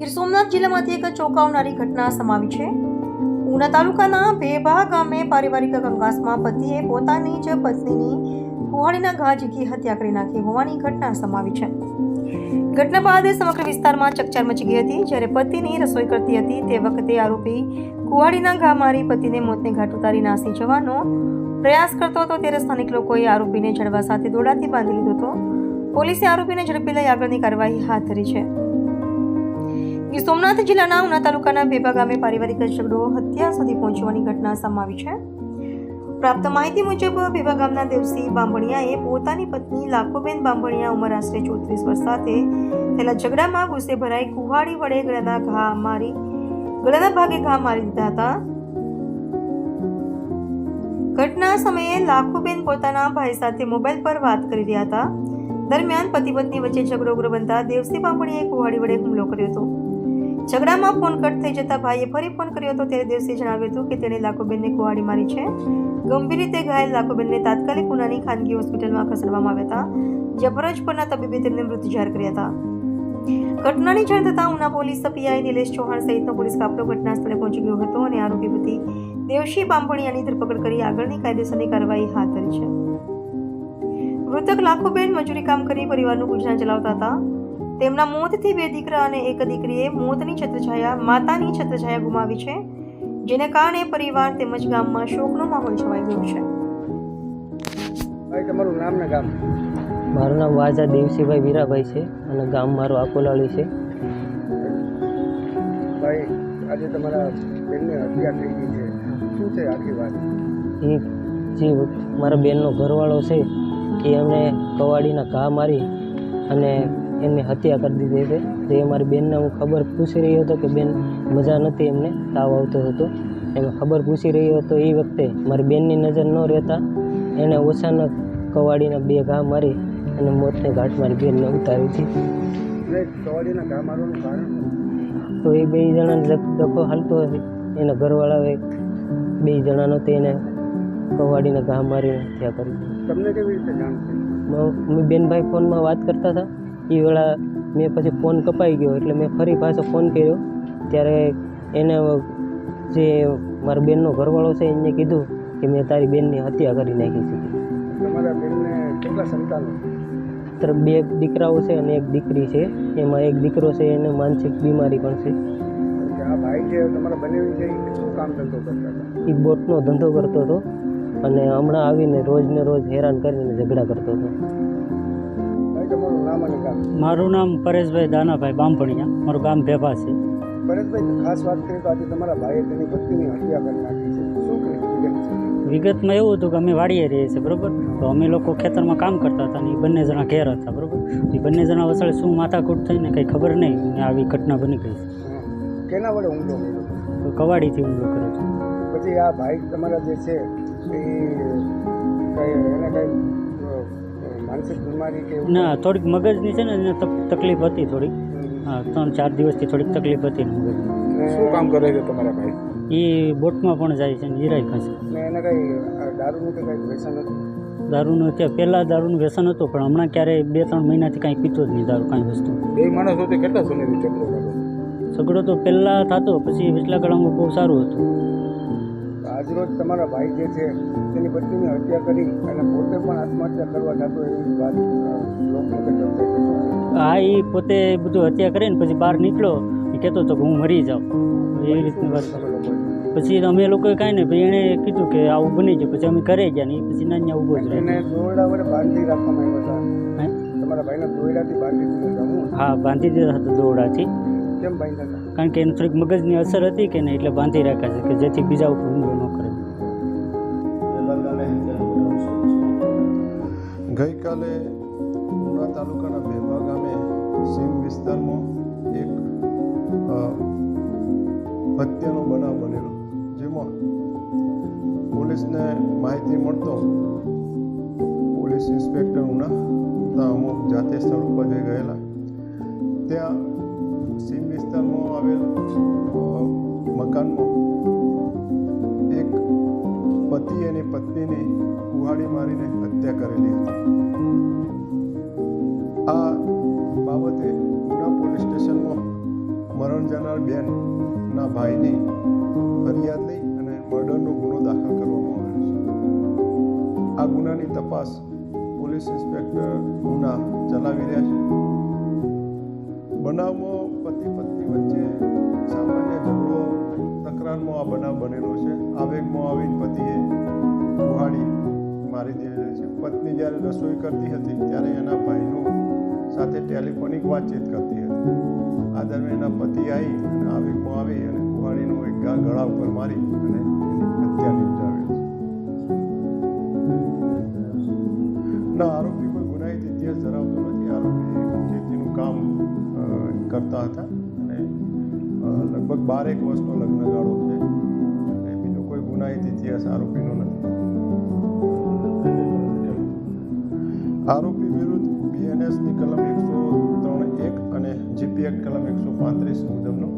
ગીર સોમનાથ જિલ્લામાંથી એક ચોંકાવનારી ઘટના સામે આવી છે. ઉના તાલુકાના ભેભા ગામે પારિવારિક કંકાસમાં પતિએ પોતાની જ પત્નીની કુહાડીના ઘા ઝીકી હત્યા કરી નાખી હોવાની ઘટના સામે આવી છે. ઘટના બાદ સમગ્ર વિસ્તારમાં ચકચાર મચી ગઈ હતી. જ્યારે પતિની રસોઈ કરતી હતી તે વખતે આરોપી કુહાડીના ઘા મારી પતિને મોતને ઘાટ ઉતારી નાસી જવાનો પ્રયાસ કરતો હતો. ત્યારે સ્થાનિક લોકોએ આરોપીને જડવા સાથે દોરડાથી બાંધી લીધો હતો. પોલીસે આરોપીને ઝડપી લઈ આગળની કાર્યવાહી હાથ ધરી છે. ગીર સોમનાથ જિલ્લાના ઉના તાલુકાના ભેભા ગામે પારિવારિક ઝઘડો હત્યા સુધી પહોંચવાની ઘટના સામે આવી છે. પ્રાપ્ત માહિતી મુજબ ભેભા ગામના દેવસિંહ બાંભણિયાએ પોતાની પત્ની લાખોબેન બાંભણિયા ઉંમર આશરે 34 વર્ષ સાથે થયેલા ઝઘડામાં ગુસ્સે ભરાઈ કુહાડી વડે ગળાના ભાગે ઘા મારી દીધા હતા. ઘટના સમયે લાખોબેન પોતાના ભાઈ સાથે મોબાઈલ પર વાત કરી રહ્યા હતા. દરમિયાન પતિ પત્ની વચ્ચે ઝઘડો ઉગ્ર બનતા દેવસિંહ બાંભણિયાએ કુહાડી વડે હુમલો કર્યો હતો. ઝઘડામાં ફોન કટ થઈ જતા ભાઈએ ફરી ફોન કર્યો હતો. ત્યારે દેવસિંહે જણાવ્યું હતું કે તેણે લાખોબેનને કુહાડી મારી છે. ગંભીર રીતે ઘાયલ લાખોબેનને તાત્કાલિક ઉનાની ખાનગી હોસ્પિટલમાં ખસેડવામાં આવ્યા હતા, જ્યાં ફરજ પરના તબીબે તેમને મૃત જાહેર કર્યા હતા. ઘટનાની જાણ થતાં ઉના પોલીસ પીઆઈ નિલેશ ચૌહાણ સહિતનો પોલીસ કાફલો ઘટના સ્થળે પહોંચી ગયો હતો અને આરોપી પતિ દેવસિંહ બાંભણિયાની ધરપકડ કરી આગળની કાયદેસરની કાર્યવાહી હાથ ધરી છે. મૃતક લાખોબેન મજૂરી કામ કરી પરિવારનું ગુજરાન ચલાવતા હતા. તેમના મોતથી 2 દીકરા અને 1 દીકરીએ માતાની છત્રછાયા ગુમાવી છે, જેને કારણે પરિવાર તેમજ ગામમાં શોકનો માહોલ છવાઈ ગયો છે. તમારું નામ ને ગામ? મારું નામ વાજા દેવસીભાઈ વીરાભાઈ છે અને ગામ મારું આકોલાળી છે. ભાઈ, આજે તમારા બેનની હત્યા થઈ ગઈ છે, શું છે આખી વાત? એ જે મારા બેનનો ઘરવાળો છે એ એમને કવાડીના ઘા મારી અને એમની હત્યા કરી દીધી છે. તો એ મારી બેનને હું ખબર પૂછી રહ્યો હતો કે બેન મજા નથી, એમને તાવ આવતો હતો. એમાં ખબર પૂછી રહ્યો હતો. એ વખતે મારી બેનની નજર ન રહેતા એને ઓછાના કવાડીના 2 ઘા મારી અને મોતને ઘાટ મારી બેનને ઉતારી હતી. કવાડીના ઘા મારવાનું કારણ? તો એ 2 જણાને ધક્કો હાલતો હતો. એના ઘરવાળાએ 2 જણાનો તેને કવાડીના ઘા મારીને હત્યા કરી. તમને કેવી રીતે જાણ થઈ? મેં બેનભાઈ ફોનમાં વાત કરતા હતા. એ વેળા મેં પછી ફોન કપાઈ ગયો એટલે મેં ફરી પાછો ફોન કર્યો. ત્યારે એને જે મારા બેનનો ઘરવાળો છે એને કીધું કે મેં તારી બેનની હત્યા કરી નાખી છે. તમારા બેનને કેટલા સંતાનો? 2 દીકરાઓ છે અને 1 દીકરી છે. એમાં 1 દીકરો છે એને માનસિક બીમારી પણ છે. આ ભાઈ જે તમારા બનેવી છે એ શું કામ ધંધો કરતા હતા? એ બોટનો ધંધો કરતો હતો અને હમણાં આવીને રોજને રોજ હેરાન કરીને ઝઘડા કરતો હતો. તમારું નામ અને ગામ? મારું નામ પરેશભાઈ દાનાભાઈ બાંભણિયા, મારું ગામ ભેભા છે. પરેશભાઈ, ખાસ વાત કરીએ તો આજે તમારા ભાઈએ તેની પત્નીની હત્યા કરી નાખી છે, શું કહ્યું? વિગતમાં એવું હતું કે અમે વાડીએ રહીએ છીએ, બરાબર. તો અમે લોકો ખેતરમાં કામ કરતા હતા અને એ બંને જણા ઘેર હતા, બરાબર. એ બંને જણા વસાડે શું માથાકૂટ થઈને કંઈ ખબર નહીં ને આવી ઘટના બની ગઈ છે. કેના વડે હુમલો કર્યો? તો કવાડીથી હુમલો કર્યો છે. પછી આ ભાઈ તમારા જે છે એને કઈ માનસિક બીમારી કે? ના, થોડીક મગજની છે ને એને તકલીફ હતી થોડીક. હા, 3-4 દિવસથી થોડીક તકલીફ હતી ને મગજની. શું કામ કરે છે તમારા ભાઈ? એ બોટમાં પણ જાય છે ને હિરાઈ ખસે. એને કઈ દારૂનું કે કઈ વ્યસન હતું? દારૂનું ત્યાં પહેલાં દારૂનું વ્યસન હતું, પણ હમણાં ક્યારેય 2-3 મહિનાથી કાંઈ પીતો જ નહીં દારૂ, કાંઈ વસ્તુ. 2 માણસ હોતે કેટલા સમયથી ઝઘડો કર્યો? ઝઘડો તો પહેલાં થતો, પછી વિચલા કળામાં બહુ સારું હતું. આજરોજ તમારા ભાઈ જે છે તેની પત્નીની હત્યા કરી અને પોતે પણ આત્મહત્યા કરવા જતો એવી વાત હા, એ પોતે બધું હત્યા કરીને પછી બહાર નીકળ્યો એ કહેતો હતો કે હું મરી જાઉં, એવી રીતની વાત. પછી અમે લોકોએ કાંઈ નહીં, પછી એણે કીધું કે આવું બની ગયું. પછી અમે ઘરે ગયા ને એ પછી નાન્યા ઊભો જ એને દોરડા વડે બાંધી રાખવામાં આવ્યા હતા. તમારા ભાઈને દોરડાથી બાંધી દીધા? હા, બાંધી દીધા હતા દોરડાથી. કેમ બાંધ્યા હતા? કારણ કે એને થોડીક મગજની અસર હતી કે નહીં, એટલે બાંધી રાખ્યા છે કે જેથી બીજા ઉપર હુમલો ન કરે. ગઈકાલે ઉના તાલુકાના ભેભા ગામે સીમ વિસ્તારમાં એક હત્યાનો બનાવ બનેલો, જેમાં પોલીસને માહિતી મળતો પોલીસ ઇન્સ્પેક્ટર ઉના અમુક જાતે સ્થળ ઉપર જઈ ગયેલા. ત્યાં સીમ વિસ્તારમાં આવેલ મકાનમાં એક પતિ અને પત્નીની કુહાડી મારીને હત્યા કરેલી હતી. આ બાબતે ઉના પોલીસ સ્ટેશનમાં મરણ મરણ જનાર બેનના ભાઈની ફરિયાદ લઈ અને મર્ડરનો ગુનો દાખલ કરવામાં આવેલો છે. આ ગુનાની તપાસ પોલીસ ઇન્સ્પેક્ટર ઉના ચલાવી રહ્યા છે. બનાવમાં પતિ પત્ની વચ્ચે સામાન્ય ઝઘડો તકરારમાં આ બનાવ બનેલો છે. આવેગમાં આવીને પતિએ કુહાડી મારી દીધેલી છે. પત્ની જ્યારે રસોઈ કરતી હતી ત્યારે એના ભાઈનું સાથે ટેલિફોનિક વાતચીત કરતી હતી. આ દરમિયાન એના પતિ આવી અને આવેગમાં આવી અને કુહાડીનો એક ઘા ગળા ઉપર મારી અને એની હત્યા નિપજાવી છે. ના, આરોપી કોઈ ગુનાહિત ઇતિહાસ ધરાવતો નથી. આરોપી ખેતીનું કામ કરતા હતા અને લગભગ 12 વર્ષનો લગ્નગાળો છે. અને બીજો કોઈ ગુનાહિત ઇતિહાસ આરોપીનો નથી. આરોપી વિરુદ્ધ BNSની કલમ 103(1) અને GP એક્ટ કલમ 135 મુજબનો